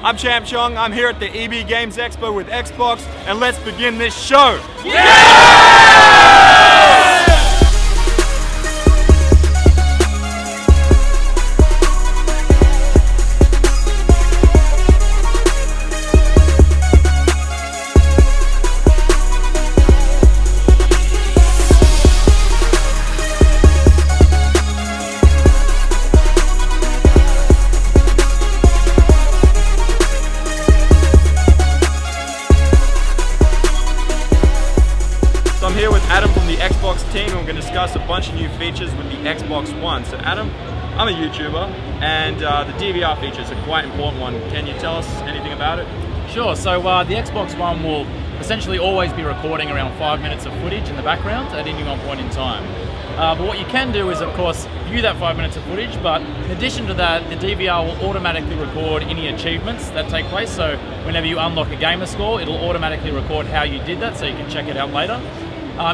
I'm Champ Chong. I'm here at the EB Games Expo with Xbox, and let's begin this show. I'm here with Adam from the Xbox team, and we're going to discuss a bunch of new features with the Xbox One. So Adam, I'm a YouTuber, and the Dvr Features are quite important one. Can you tell us anything about it? Sure, so the Xbox One will essentially always be recording around 5 minutes of footage in the background at any one point in time. But what you can do is, of course, view that 5 minutes of footage, but in addition to that, the DVR will automatically record any achievements that take place. So whenever you unlock a gamer score, it'll automatically record how you did that, so you can check it out later.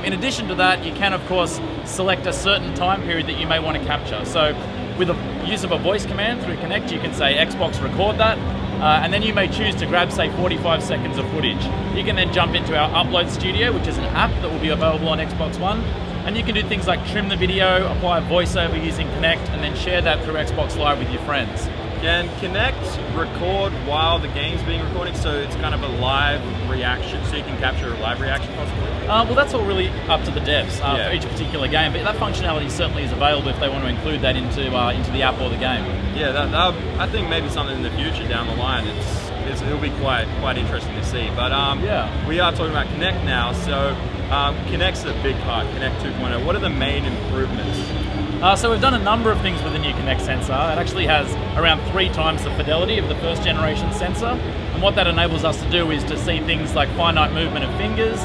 In addition to that, you can, of course, select a certain time period that you may want to capture. So with the use of a voice command through Kinect, you can say Xbox record that, and then you may choose to grab, say, 45 seconds of footage. You can then jump into our Upload Studio, which is an app that will be available on Xbox One, and you can do things like trim the video, apply a voiceover using Kinect, and then share that through Xbox Live with your friends. Can Kinect record while the game's being recorded, so it's kind of a live reaction, so you can capture a live reaction possibly? Well, that's all really up to the devs for each particular game, but that functionality certainly is available if they want to include that into the app or the game. Yeah, I think maybe something in the future down the line. It'll be quite interesting to see. But we are talking about Kinect now, so Kinect's a big part, Kinect 2.0. What are the main improvements? So we've done a number of things with the new Kinect sensor. It actually has around 3 times the fidelity of the first generation sensor. And what that enables us to do is to see things like finite movement of fingers.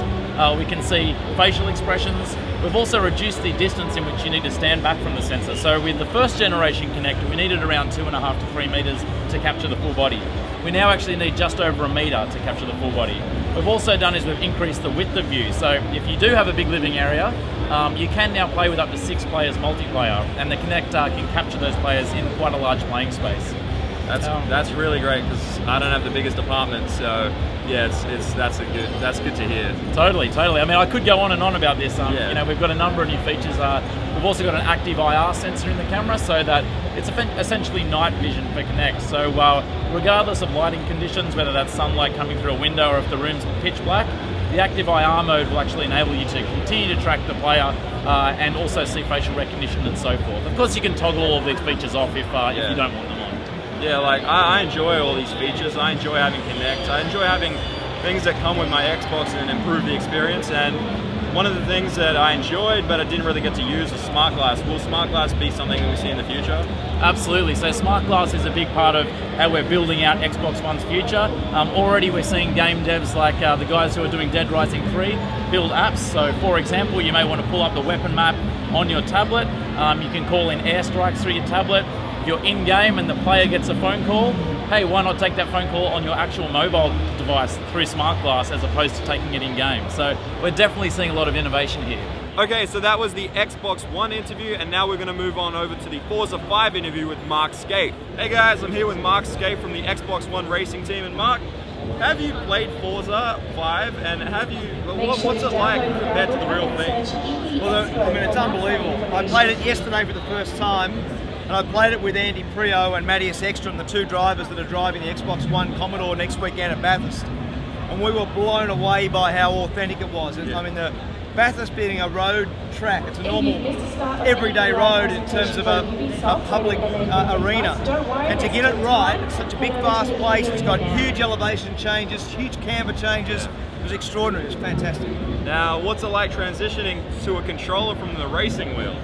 We can see facial expressions. We've also reduced the distance in which you need to stand back from the sensor. So with the first generation Kinect, we needed around 2.5 to 3 meters to capture the full body. We now actually need just over 1 meter to capture the full body. What we've also done is we've increased the width of view. So if you do have a big living area, you can now play with up to 6 players multiplayer, and the Kinect can capture those players in quite a large playing space. That's really great, because I don't have the biggest apartment, so yeah, that's good to hear. Totally. I mean, I could go on and on about this. You know, we've got a number of new features. We've also got an active IR sensor in the camera, so that it's essentially night vision for Kinect. So regardless of lighting conditions, whether that's sunlight coming through a window or if the room's pitch black, the active IR mode will actually enable you to continue to track the player and also see facial recognition and so forth. Of course, you can toggle all of these features off if you don't want them on. Yeah, like I enjoy all these features. I enjoy having Kinect. I enjoy having things that come with my Xbox and improve the experience. And one of the things that I enjoyed but I didn't really get to use was Smart Glass. Will Smart Glass be something that we see in the future? Absolutely. So Smart Glass is a big part of how we're building out Xbox One's future. Already we're seeing game devs like the guys who are doing Dead Rising 3 build apps. So for example, you may want to pull up the weapon map on your tablet. You can call in airstrikes through your tablet. If you're in-game and the player gets a phone call, hey, why not take that phone call on your actual mobile device through Smart Glass as opposed to taking it in-game? So we're definitely seeing a lot of innovation here. Okay, so that was the Xbox One interview, and now we're going to move on over to the Forza 5 interview with Mark Skate. Hey guys, I'm here with Mark Skate from the Xbox One racing team, and Mark, have you played Forza 5, and what's it like compared to the real thing? Well, I mean, it's unbelievable. I played it yesterday for the first time, and I played it with Andy Prio and Matthias Ekstrom, the 2 drivers that are driving the Xbox One Commodore next weekend at Bathurst. And we were blown away by how authentic it was. And, I mean, the Bathurst being a road track, it's a normal, everyday road in terms of a public arena. And to get it right, it's such a big, fast place. It's got huge elevation changes, huge camber changes. It was extraordinary. It was fantastic. Now, what's it like transitioning to a controller from the racing wheel?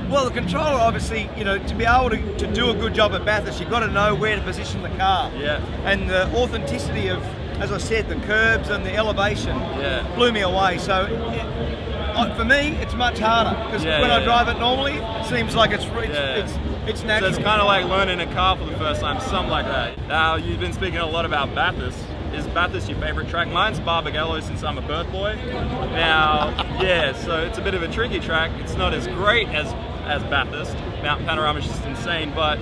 Well, the controller, obviously, you know, to be able to do a good job at Bathurst, you've got to know where to position the car. Yeah. And the authenticity of, as I said, the curbs and the elevation blew me away. So for me, it's much harder, because when I drive it normally, it seems like it's natural. So it's kind of like learning a car for the first time, something like that. Now, you've been speaking a lot about Bathurst. Is Bathurst your favourite track? Mine's Barbagallo since I'm a Perth boy. Now, yeah, so it's a bit of a tricky track. It's not as great as Bathurst. Mount Panorama's just insane, but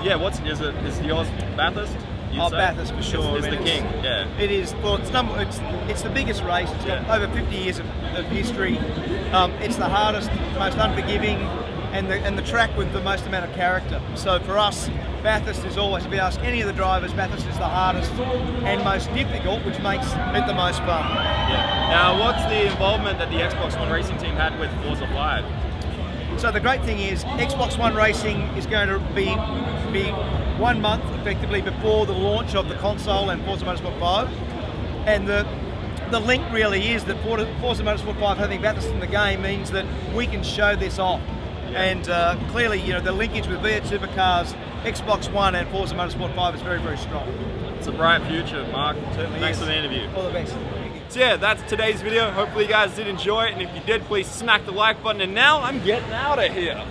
yeah, is yours Bathurst? Oh, Bathurst for sure. It's the king, yeah. It is. Well, it's the biggest race. It's got over 50 years of history. It's the hardest, most unforgiving, and the track with the most amount of character. So for us, Bathurst is always, if you ask any of the drivers, Bathurst is the hardest and most difficult, which makes it the most fun. Yeah. Now, what's the involvement that the Xbox One racing team had with Forza 5? So the great thing is, Xbox One Racing is going to be 1 month effectively before the launch of the console and Forza Motorsport 5, and the link really is that Forza Motorsport 5 having Bathurst in the game means that we can show this off. Yeah. And clearly, you know, the linkage with V8 Supercars, Xbox One and Forza Motorsport 5 is very, very strong. It's a bright future, Mark. Certainly Thanks is. for the interview. All the best. So yeah, that's today's video. Hopefully you guys did enjoy it, and if you did, please smack the like button. And now I'm getting out of here.